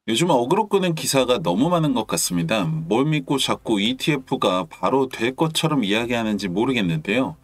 요즘 어그로 끄는 기사가 너무 많은 것 같습니다. 뭘 믿고 자꾸 ETF가 바로 될 것처럼 이야기하는지 모르겠는데요.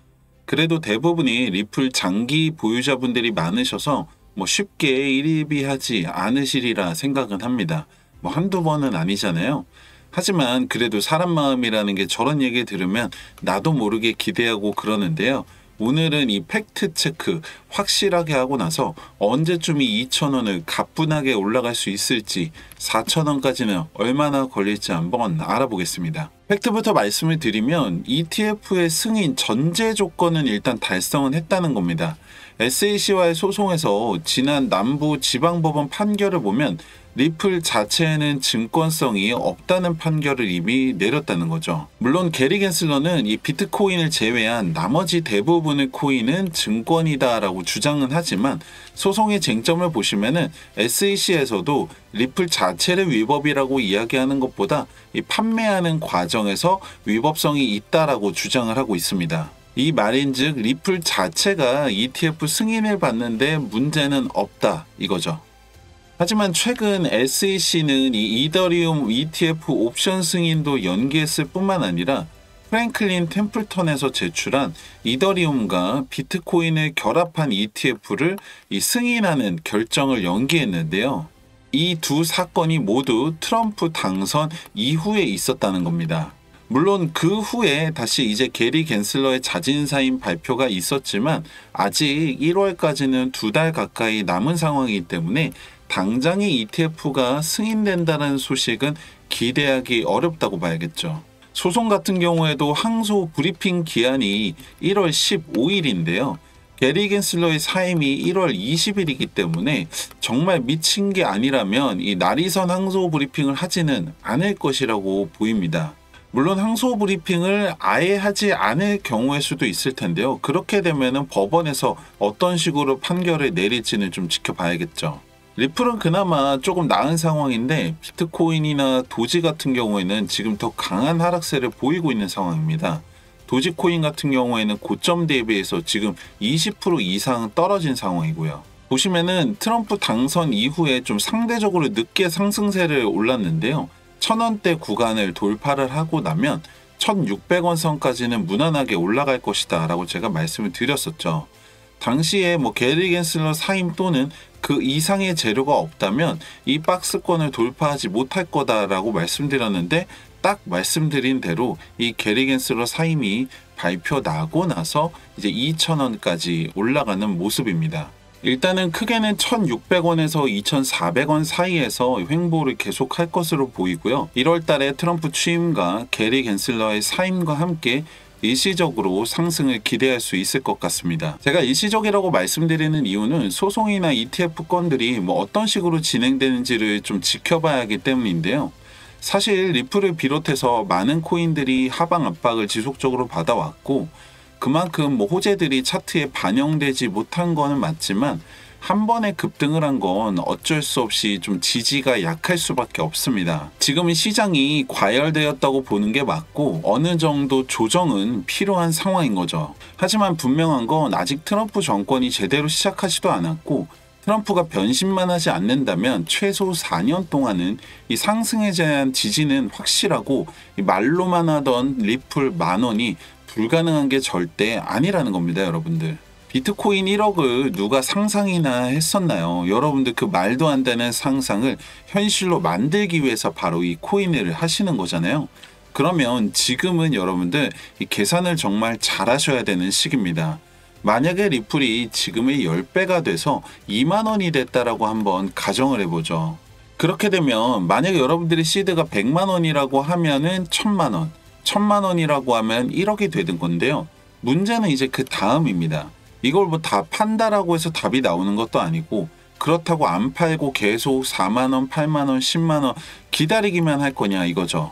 그래도 대부분이 리플 장기 보유자분들이 많으셔서 쉽게 일입이하지 않으시리라 생각은 합니다. 한두 번은 아니잖아요. 하지만 그래도 사람 마음이라는 게 저런 얘기 들으면 나도 모르게 기대하고 그러는데요. 오늘은 이 팩트 체크 확실하게 하고 나서 언제쯤이 2,000원을 가뿐하게 올라갈 수 있을지 4,000원까지는 얼마나 걸릴지 한번 알아보겠습니다. 팩트부터 말씀을 드리면 ETF의 승인 전제 조건은 일단 달성은 했다는 겁니다. SEC와의 소송에서 지난 남부 지방법원 판결을 보면 리플 자체에는 증권성이 없다는 판결을 이미 내렸다는 거죠. 물론 게리 겐슬러는 이 비트코인을 제외한 나머지 대부분의 코인은 증권이다라고 주장은 하지만 소송의 쟁점을 보시면은 SEC에서도 리플 자체를 위법이라고 이야기하는 것보다 이 판매하는 과정에서 위법성이 있다라고 주장을 하고 있습니다. 이 말인즉 리플 자체가 ETF 승인을 받는데 문제는 없다 이거죠. 하지만 최근 SEC는 이 이더리움 ETF 옵션 승인도 연기했을 뿐만 아니라 프랭클린 템플턴에서 제출한 이더리움과 비트코인을 결합한 ETF를 승인하는 결정을 연기했는데요. 이 두 사건이 모두 트럼프 당선 이후에 있었다는 겁니다. 물론 그 후에 다시 이제 게리 겐슬러의 자진사임 발표가 있었지만 아직 1월까지는 2달 가까이 남은 상황이기 때문에 당장의 ETF가 승인된다는 소식은 기대하기 어렵다고 봐야겠죠. 소송 같은 경우에도 항소 브리핑 기한이 1월 15일인데요. 게리 겐슬러의 사임이 1월 20일이기 때문에 정말 미친 게 아니라면 이 날이선 항소 브리핑을 하지는 않을 것이라고 보입니다. 물론 항소 브리핑을 아예 하지 않을 경우일 수도 있을 텐데요. 그렇게 되면은 법원에서 어떤 식으로 판결을 내릴지는 좀 지켜봐야겠죠. 리플은 그나마 조금 나은 상황인데 비트코인이나 도지 같은 경우에는 지금 더 강한 하락세를 보이고 있는 상황입니다. 도지코인 같은 경우에는 고점 대비해서 지금 20% 이상 떨어진 상황이고요. 보시면은 트럼프 당선 이후에 좀 상대적으로 늦게 상승세를 올랐는데요. 1,000원대 구간을 돌파를 하고 나면 1,600원 선까지는 무난하게 올라갈 것이다 라고 제가 말씀을 드렸었죠. 당시에 게리 겐슬러 사임 또는 그 이상의 재료가 없다면 이 박스권을 돌파하지 못할 거다라고 말씀드렸는데 딱 말씀드린 대로 이 게리 겐슬러 사임이 발표 나고 나서 이제 2,000원까지 올라가는 모습입니다. 일단은 크게는 1,600원에서 2,400원 사이에서 횡보를 계속할 것으로 보이고요. 1월 달에 트럼프 취임과 게리 겐슬러의 사임과 함께 일시적으로 상승을 기대할 수 있을 것 같습니다. 제가 일시적이라고 말씀드리는 이유는 소송이나 ETF 건들이 어떤 식으로 진행되는지를 좀 지켜봐야 하기 때문인데요. 사실 리플을 비롯해서 많은 코인들이 하방 압박을 지속적으로 받아왔고 그만큼 호재들이 차트에 반영되지 못한 거는 맞지만 한 번에 급등을 한 건 어쩔 수 없이 좀 지지가 약할 수밖에 없습니다. 지금은 시장이 과열되었다고 보는 게 맞고 어느 정도 조정은 필요한 상황인 거죠. 하지만 분명한 건 아직 트럼프 정권이 제대로 시작하지도 않았고 트럼프가 변신만 하지 않는다면 최소 4년 동안은 이 상승에 대한 지지는 확실하고 말로만 하던 리플 10,000원이 불가능한 게 절대 아니라는 겁니다, 여러분들. 비트코인 1억을 누가 상상이나 했었나요? 여러분들 그 말도 안 되는 상상을 현실로 만들기 위해서 바로 이 코인을 하시는 거잖아요. 그러면 지금은 여러분들 이 계산을 정말 잘 하셔야 되는 시기입니다. 만약에 리플이 지금의 10배가 돼서 20,000원이 됐다라고 한번 가정을 해보죠. 그렇게 되면 만약에 여러분들의 시드가 100만원이라고 하면은 1,000만원, 1,000만원이라고 하면 1억이 되는 건데요. 문제는 이제 그 다음입니다. 이걸 다 판다라고 해서 답이 나오는 것도 아니고 그렇다고 안 팔고 계속 4만원, 8만원, 10만원 기다리기만 할 거냐 이거죠.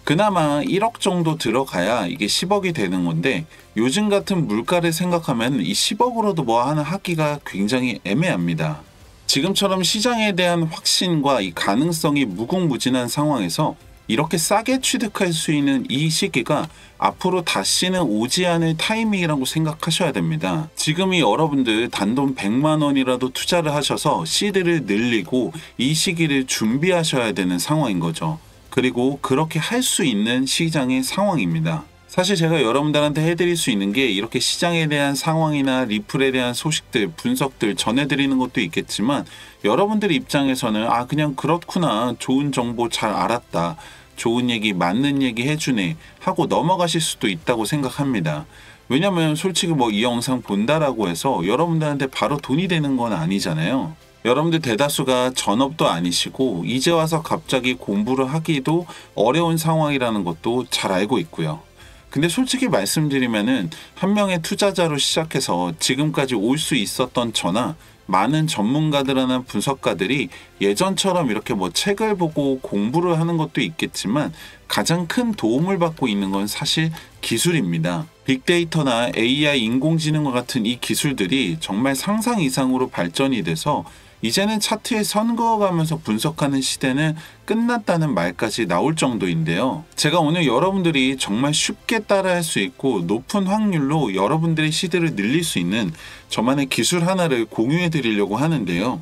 그나마 1억 정도 들어가야 이게 10억이 되는 건데 요즘 같은 물가를 생각하면 이 10억으로도 하나 하기가 굉장히 애매합니다. 지금처럼 시장에 대한 확신과 이 가능성이 무궁무진한 상황에서 이렇게 싸게 취득할 수 있는 이 시기가 앞으로 다시는 오지 않을 타이밍이라고 생각하셔야 됩니다. 지금이 여러분들 단돈 100만 원이라도 투자를 하셔서 시드를 늘리고 이 시기를 준비하셔야 되는 상황인 거죠. 그리고 그렇게 할 수 있는 시장의 상황입니다. 사실 제가 여러분들한테 해드릴 수 있는 게 이렇게 시장에 대한 상황이나 리플에 대한 소식들, 분석들 전해드리는 것도 있겠지만 여러분들 입장에서는 그냥 그렇구나, 좋은 정보 잘 알았다, 좋은 얘기, 맞는 얘기 해주네 하고 넘어가실 수도 있다고 생각합니다. 왜냐면 솔직히 이 영상 본다라고 해서 여러분들한테 바로 돈이 되는 건 아니잖아요. 여러분들 대다수가 전업도 아니시고 이제 와서 갑자기 공부를 하기도 어려운 상황이라는 것도 잘 알고 있고요. 근데 솔직히 말씀드리면은 한 명의 투자자로 시작해서 지금까지 올 수 있었던 저나 많은 전문가들이나 분석가들이 예전처럼 이렇게 책을 보고 공부를 하는 것도 있겠지만 가장 큰 도움을 받고 있는 건 사실 기술입니다. 빅데이터나 AI 인공지능과 같은 이 기술들이 정말 상상 이상으로 발전이 돼서 이제는 차트에 선 그어가면서 분석하는 시대는 끝났다는 말까지 나올 정도인데요. 제가 오늘 여러분들이 정말 쉽게 따라할 수 있고 높은 확률로 여러분들의 시대를 늘릴 수 있는 저만의 기술 하나를 공유해 드리려고 하는데요.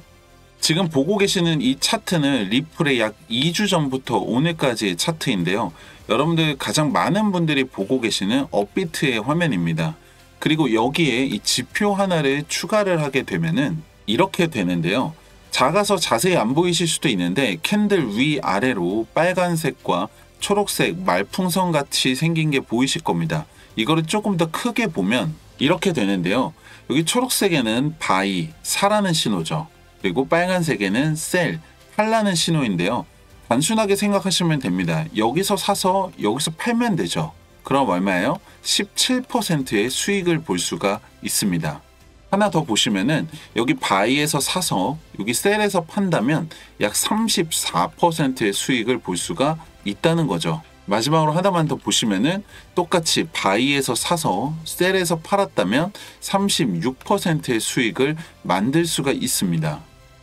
지금 보고 계시는 이 차트는 리플의 약 2주 전부터 오늘까지의 차트인데요. 여러분들 가장 많은 분들이 보고 계시는 업비트의 화면입니다. 그리고 여기에 이 지표 하나를 추가를 하게 되면은 이렇게 되는데요. 작아서 자세히 안 보이실 수도 있는데 캔들 위아래로 빨간색과 초록색 말풍선 같이 생긴 게 보이실 겁니다. 이거를 조금 더 크게 보면 이렇게 되는데요. 여기 초록색에는 바이, 사라는 신호죠. 그리고 빨간색에는 셀, 팔라는 신호인데요. 단순하게 생각하시면 됩니다. 여기서 사서 여기서 팔면 되죠. 그럼 얼마예요? 17%의 수익을 볼 수가 있습니다. 하나 더 보시면은 여기 바이에서 사서 여기 셀에서 판다면 약 34%의 수익을 볼 수가 있다는 거죠. 마지막으로 하나만 더 보시면은 똑같이 바이에서 사서 셀에서 팔았다면 36%의 수익을 만들 수가 있습니다.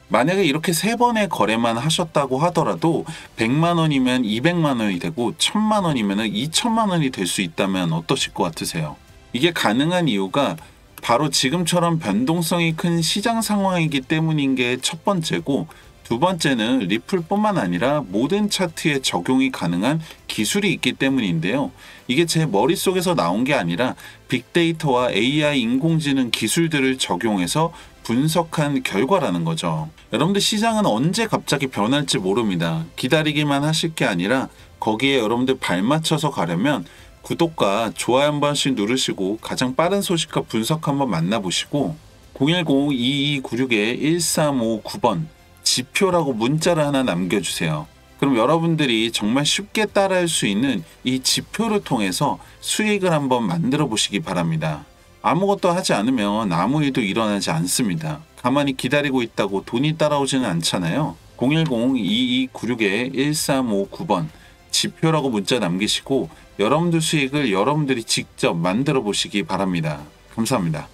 만약에 이렇게 3번의 거래만 하셨다고 하더라도 100만 원이면 200만 원이 되고 1000만 원이면 2천만 원이 될 수 있다면 어떠실 것 같으세요? 이게 가능한 이유가 바로 지금처럼 변동성이 큰 시장 상황이기 때문인 게 첫 번째고, 두 번째는 리플뿐만 아니라 모든 차트에 적용이 가능한 기술이 있기 때문인데요. 이게 제 머릿속에서 나온 게 아니라 빅데이터와 AI 인공지능 기술들을 적용해서 분석한 결과라는 거죠. 여러분들 시장은 언제 갑자기 변할지 모릅니다. 기다리기만 하실 게 아니라 거기에 여러분들 발맞춰서 가려면 구독과 좋아요 한 번씩 누르시고 가장 빠른 소식과 분석 한번 만나보시고 010-2296-1359번 지표라고 문자를 하나 남겨주세요. 그럼 여러분들이 정말 쉽게 따라할 수 있는 이 지표를 통해서 수익을 한번 만들어 보시기 바랍니다. 아무것도 하지 않으면 아무 일도 일어나지 않습니다. 가만히 기다리고 있다고 돈이 따라오지는 않잖아요. 010-2296-1359번 지표라고 문자 남기시고 여러분들 수익을 여러분들이 직접 만들어 보시기 바랍니다. 감사합니다.